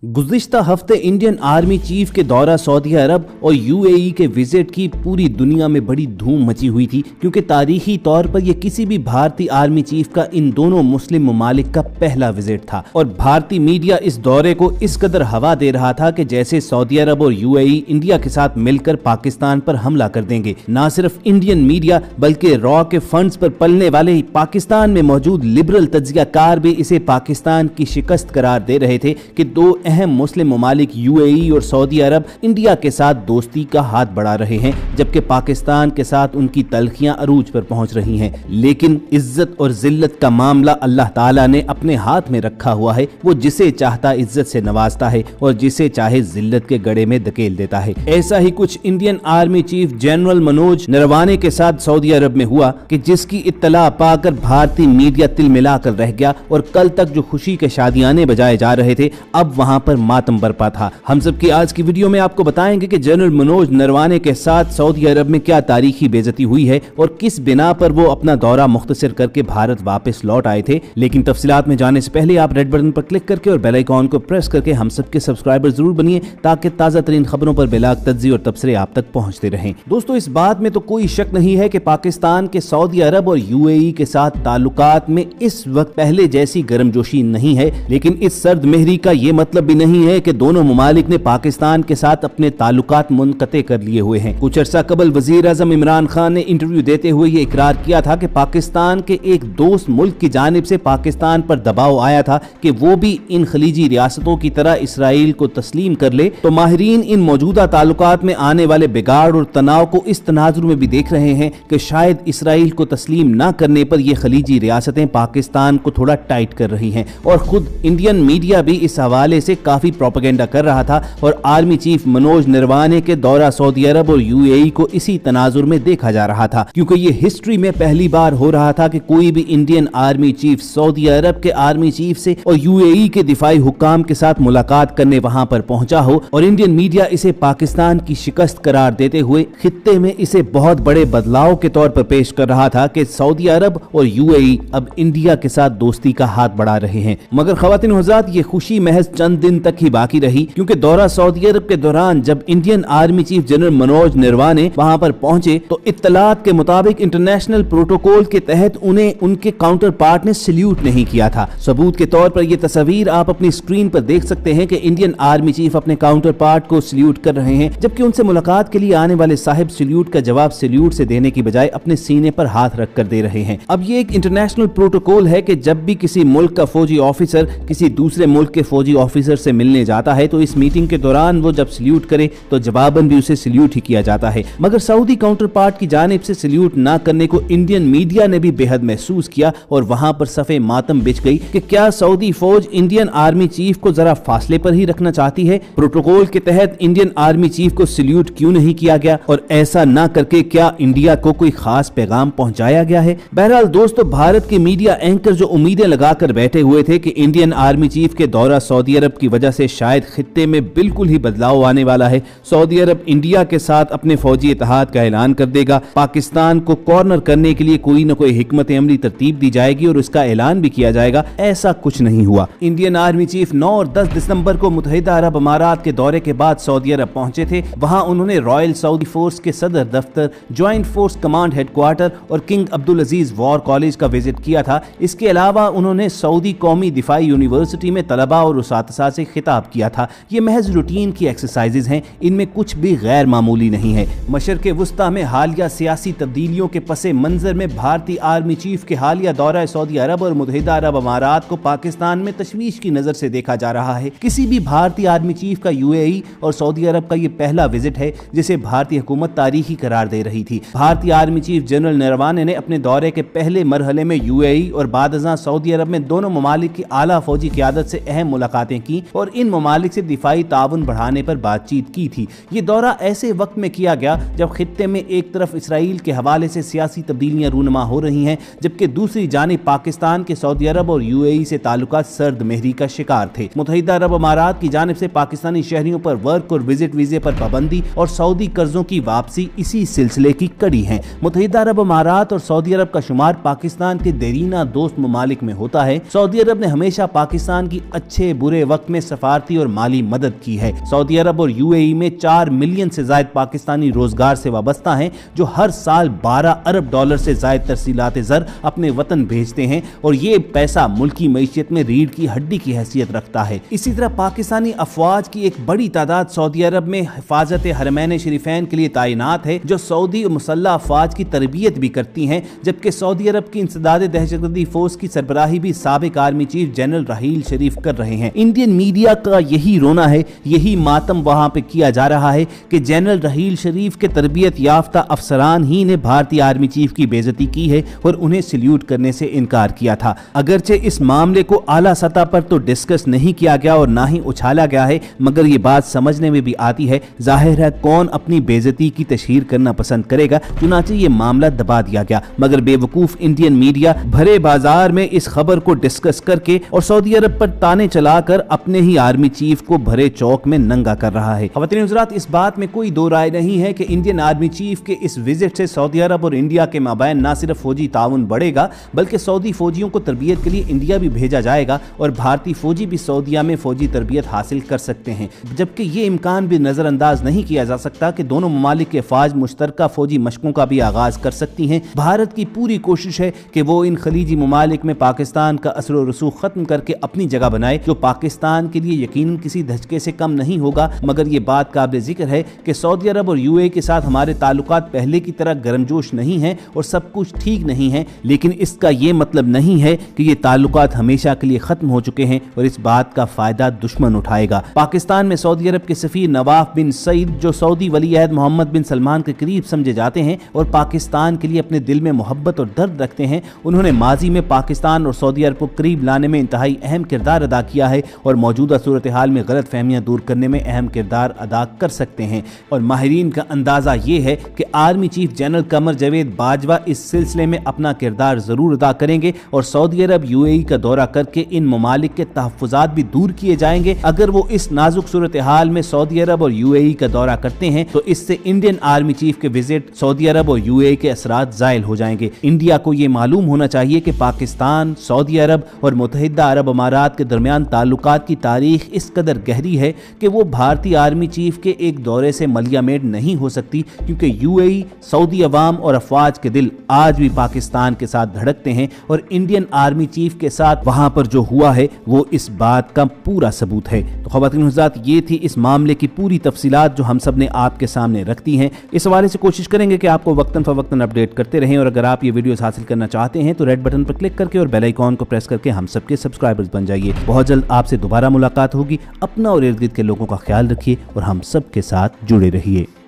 गुज़िश्ता हफ्ते Indian army chief के दौरा सऊदी अरब और यूएई के विजिट की पूरी दुनिया में बड़ी धूम मची हुई थी, क्योंकि तारीखी तौर पर यह किसी भी भारतीय आर्मी चीफ का इन दोनों मुस्लिम ममालिक का पहला विजिट था। और भारतीय मीडिया इस दौरे को इस कदर हवा दे रहा था कि जैसे सऊदी अरब और यूएई इंडिया के साथ मिलकर पाकिस्तान पर हमला कर देंगे। ना सिर्फ इंडियन मीडिया बल्कि रॉ के फंड्स पर पलने वाले पाकिस्तान में मौजूद लिबरल तज्जियाकार भी इसे पाकिस्तान की शिकस्त करार दे रहे थे कि दो अहम मुस्लिम ममालिक यूएई और सऊदी अरब इंडिया के साथ दोस्ती का हाथ बढ़ा रहे हैं, जबकि पाकिस्तान के साथ उनकी तलखियां अरूज पर पहुंच रही हैं। लेकिन इज्जत और जिल्लत का मामला अल्लाह ताला ने अपने हाथ में रखा हुआ है। वो जिसे चाहता इज्जत से नवाजता है और जिसे चाहे जिल्लत के गड़े में धकेल देता है। ऐसा ही कुछ Indian army chief general Manoj Naravane के साथ सऊदी अरब में हुआ कि जिसकी इत्तला पाकर भारतीय मीडिया तिल मिलाकर रह गया और कल तक जो खुशी के शादियाने बजाए जा रहे थे, अब वहां पर मातम बरपा था। हम सब की आज की वीडियो में आपको बताएंगे कि जनरल मनोज नरवाने के साथ सऊदी अरब में क्या तारीखी बेइज्जती हुई है और किस बिना पर वो अपना दौरा मुख्तसर करके भारत वापस लौट आए थे। लेकिन तफसीलात में जाने से पहले आप रेड बटन पर क्लिक करके और बेल आइकॉन को प्रेस करके हम सब के सब्सक्राइबर जरूर बनिए, ताकि ताज़ा तरीन खबरों पर बिलाग तज्ज़ी और तबसरे आप तक पहुंचते रहें। दोस्तों, इस बात में तो कोई शक नहीं है कि पाकिस्तान के सऊदी अरब और यूएई के साथ ताल्लुकात में इस वक्त पहले जैसी गर्मजोशी नहीं है। लेकिन इस सर्द मेहरी का ये मतलब भी नहीं है कि दोनों ममालिक ने पाकिस्तान के साथ अपने ताल्लुकात मुनक़ते कर लिए हुए हैं। कुछ अर्सा कबल वजीर आज़म इमरान खान ने इंटरव्यू देते हुए ये इकरार किया था कि पाकिस्तान के एक दोस्त मुल्क की जानिब से पाकिस्तान पर दबाव आया था कि वो भी इन खलीजी रियासतों की तरह इसराइल को तस्लीम कर ले। तो माहिरीन इन मौजूदा ताल्लुकात में आने वाले बिगाड़ और तनाव को इस तनाजुर में भी देख रहे हैं कि शायद इसराइल को तस्लीम न करने पर ये खलीजी रियासतें पाकिस्तान को थोड़ा टाइट कर रही हैं। और खुद इंडियन मीडिया भी इस हवाले से काफी प्रोपेगेंडा कर रहा था और आर्मी चीफ मनोज नरवाने के दौरा सऊदी अरब और यूएई को इसी तनाजुर में देखा जा रहा था, क्योंकि ये हिस्ट्री में पहली बार हो रहा था कि कोई भी इंडियन आर्मी चीफ सऊदी अरब के आर्मी चीफ से और यूएई के दिफाई हुक्काम के साथ मुलाकात करने वहां पर पहुंचा हो। और इंडियन मीडिया इसे पाकिस्तान की शिकस्त करार देते हुए खित्ते में इसे बहुत बड़े बदलाव के तौर पर पेश कर रहा था कि सऊदी अरब और यूएई अब इंडिया के साथ दोस्ती का हाथ बढ़ा रहे हैं। मगर ख़वातीन व हज़रात, ये खुशी महज चंद दिन तक ही बाकी रही, क्योंकि दौरा सऊदी अरब के दौरान जब Indian army chief general Manoj Naravane वहां पर पहुंचे तो इत्तलात के मुताबिक इंटरनेशनल प्रोटोकॉल के तहत उन्हें उनके काउंटर पार्ट ने सल्यूट नहीं किया था। सबूत के तौर पर यह तस्वीर आप अपनी स्क्रीन पर देख सकते हैं कि इंडियन आर्मी चीफ अपने काउंटर पार्ट को सल्यूट कर रहे हैं, जबकि उनसे मुलाकात के लिए आने वाले साहिब सल्यूट का जवाब सल्यूट से देने की बजाय अपने सीने पर हाथ रख कर दे रहे हैं। अब ये एक इंटरनेशनल प्रोटोकॉल है कि जब भी किसी मुल्क का फौजी ऑफिसर किसी दूसरे मुल्क के फौजी ऑफिसर से मिलने जाता है तो इस मीटिंग के दौरान वो जब सल्यूट करे तो जवाबन भी उसे सल्यूट ही किया जाता है। मगर सऊदी काउंटर पार्ट की जानिब से सल्यूट न करने को इंडियन मीडिया ने भी बेहद महसूस किया और वहां पर सफे मातम बिछ गई कि क्या सऊदी फौज इंडियन आर्मी चीफ को जरा फासले पर ही रखना चाहती है। प्रोटोकॉल के तहत इंडियन आर्मी चीफ को सल्यूट क्यों नहीं किया गया और ऐसा न करके क्या इंडिया को कोई खास पैगाम पहुंचाया गया है। बहरहाल दोस्तों, भारत के मीडिया एंकर जो उम्मीदें लगाकर बैठे हुए थे कि इंडियन आर्मी चीफ के दौरा सऊदी अरब की वजह से शायद खित्ते में बिल्कुल ही बदलाव आने वाला है, सऊदी अरब इंडिया के साथ अपने फौजी इत्तेहाद का ऐलान कर देगा, पाकिस्तान को कॉर्नर करने के लिए कोई न कोई हिकमत अमली तरतीब दी जाएगी और उसका ऐलान भी किया जाएगा, ऐसा कुछ नहीं हुआ। इंडियन आर्मी चीफ 9 और 10 दिसंबर को मुत्तहिदा अरब अमारात के दौरे के बाद सऊदी अरब पहुंचे थे। वहां उन्होंने रॉयल सऊदी फोर्स के सदर दफ्तर, ज्वाइंट फोर्स कमांड हेडक्वार्टर और किंग अब्दुल अजीज वॉर कॉलेज का विजिट किया था। इसके अलावा उन्होंने सऊदी कौमी दिफाई यूनिवर्सिटी में तलबा और उसातिज़ा से खिताब किया था। ये महज रूटीन की एक्सरसाइजेज हैं, इनमें कुछ भी गैर मामूली नहीं है। मशरक़े वुस्ता में हालिया सियासी तब्दीलियों के पसे मंजर में भारतीय आर्मी चीफ के हालिया दौरा सऊदी अरब और मुत्तहिदा अरब अमारात को पाकिस्तान में तशवीश की नजर से देखा जा रहा है। किसी भी भारतीय आर्मी चीफ का यूएई और सऊदी अरब का ये पहला विजिट है जिसे भारतीय हुकूमत तारीखी करार दे रही थी। भारतीय आर्मी चीफ जनरल नरवाने ने अपने दौरे के पहले मरहले में यूएई और बाद-अज़ां सऊदी अरब में दोनों ममालिक की आला फौजी क़यादत से अहम मुलाकातें की और इन ममालिक से दिफाई ताउन बढ़ाने पर बातचीत की थी। ये दौरा ऐसे वक्त में किया गया जब खित्ते में एक तरफ इसराइल के हवाले से सियासी तब्दीलियां रूनमा हो रही हैं, जबकि दूसरी जानिब पाकिस्तान के सऊदी अरब और यूएई से ताल्लुकात सर्द मेहरी का शिकार थे। मुत्तहिदा अरब अमारात की जानिब से पाकिस्तानी शहरियों पर वर्क और विजिट वीजे पर पाबंदी और सऊदी कर्जों की वापसी इसी सिलसिले की कड़ी है। मुत्तहिदा अरब अमारात और सऊदी अरब का शुमार पाकिस्तान के देरीना दोस्त ममालिक में होता है। सऊदी अरब ने हमेशा पाकिस्तान की अच्छे बुरे वक्त में सफारती और माली मदद की है। सऊदी अरब और यूएई में 4 मिलियन से ज्यादा पाकिस्तानी रोजगार से वाबस्ता हैं, जो हर साल 12 अरब डॉलर से ज्यादा तरसीलात ज़र अपने वतन भेजते हैं और ये पैसा मुल्की मईशत में रीढ़ की हड्डी की हैसियत रखता है। इसी तरह पाकिस्तानी अफवाज की एक बड़ी तादाद सऊदी अरब में हिफाजत हरमैन शरीफैन के लिए तैनात है, जो सऊदी और मुसल्लह अफवाज की तरबियत भी करती हैं, जबकि सऊदी अरब की इंसदाद दहशतगर्दी फोर्स की सरबराही भी साबिक आर्मी चीफ जनरल राहील शरीफ कर रहे हैं। इंडियन मीडिया का यही रोना है, यही मातम वहां पे किया जा रहा है कि जनरल राहील शरीफ के तरबियत याफ्ता अफसरान ही ने भारतीय आर्मी चीफ की बेइज्जती की है और उन्हें सल्यूट करने से इनकार किया था। अगरचे इस मामले को आला सतह पर तो डिस्कस नहीं किया गया और ना ही उछाला गया है, मगर ये बात समझने में भी आती है। जाहिर है कौन अपनी बेइज्जती की तशहीर करना पसंद करेगा, चुनांचे ये मामला दबा दिया गया, मगर बेवकूफ इंडियन मीडिया भरे बाजार में इस खबर को डिस्कस करके और सऊदी अरब पर ताने चलाकर अपने ही आर्मी चीफ को भरे चौक में नंगा कर रहा है। ख़वातीन हज़रात, इस बात में कोई दो राय नहीं है कि इंडियन आर्मी चीफ के इस विजिट से सऊदी अरब और इंडिया के माबैन न सिर्फ फौजी ताउन बढ़ेगा, बल्कि सऊदी फौजियों को तरबियत के लिए इंडिया भी भेजा जाएगा और भारतीय फौजी भी सऊदीया में फौजी तरबियत हासिल कर सकते हैं। जबकि ये इम्कान भी नजरअंदाज नहीं किया जा सकता कि दोनों ममालिक के फौज मुश्तरका फौजी मशकों का भी आगाज कर सकती हैं। भारत की पूरी कोशिश है कि वो इन खलीजी ममालिक में पाकिस्तान का असर और रसूख खत्म करके अपनी जगह बनाए, जो पाकिस्तान के लिए यकीनन किसी धचके से कम नहीं होगा। मगर ये बात काबिल जिक्र है कि सऊदी अरब और यूएई के साथ हमारे ताल्लुकात पहले की तरह गर्मजोश नहीं है और सब कुछ ठीक नहीं है, लेकिन इसका ये मतलब नहीं है कि ये ताल्लुकात हमेशा के लिए खत्म हो चुके हैं और इस बात का फायदा दुश्मन उठाएगा। पाकिस्तान में सऊदी अरब के सफीर नवाफ बिन सईद, जो सऊदी वली-ए-अहद मोहम्मद बिन सलमान के करीब समझे जाते हैं और पाकिस्तान के लिए अपने दिल में मोहब्बत और दर्द रखते हैं, उन्होंने माजी में पाकिस्तान और सऊदी अरब को करीब लाने में इंतहाई अहम किरदार अदा किया है और मौजूदा सूरत हाल में गलत फहमियां दूर करने में अहम किरदार अदा कर सकते हैं। और माहिरीन का अंदाजा ये है कि army chief general Qamar Javed Bajwa इस सिलसिले में अपना किरदार जरूर अदा करेंगे और सऊदी अरब यूएई का दौरा करके इन ममालिक के तहफ़्फ़ुज़ात भी दूर किए जाएंगे। अगर वो इस नाजुक सूरत हाल में सऊदी अरब और यूएई का दौरा करते हैं तो इससे इंडियन आर्मी चीफ के विजिट सऊदी अरब और यूएई के असरात ज़ायल हो जाएंगे। इंडिया को ये मालूम होना चाहिए कि पाकिस्तान, सऊदी अरब और मुत्तहिदा अरब अमारात के दरमियान ताल्लुकात की तारीख इस कदर गहरी है कि वो भारतीय आर्मी चीफ के एक दौरे से मलियामेट नहीं हो सकती, क्योंकि यूएई, सऊदी अवाम और अफवाज के दिल आज भी पाकिस्तान के साथ धड़कते हैं और इंडियन आर्मी चीफ के साथ वहां पर जो हुआ है वो इस बात का पूरा सबूत है। तो ख़वातीन हज़रात, ये थी इस मामले की पूरी तफसीलात जो हम सब ने आपके सामने रख दी हैं। इस हवाले से कोशिश करेंगे कि आपको वक्तन फवक्तन अपडेट करते रहें और अगर आप ये वीडियोस हासिल करना चाहते हैं तो रेड बटन पर क्लिक करके और बेल आइकॉन को प्रेस करके हम सबके सब्सक्राइबर्स बन जाइए। बहुत जल्द आपसे दोबारा मुलाकात होगी। अपना और इर्द गिर्द के लोगों का ख्याल रखिए और हम सब के साथ जुड़े रहिए।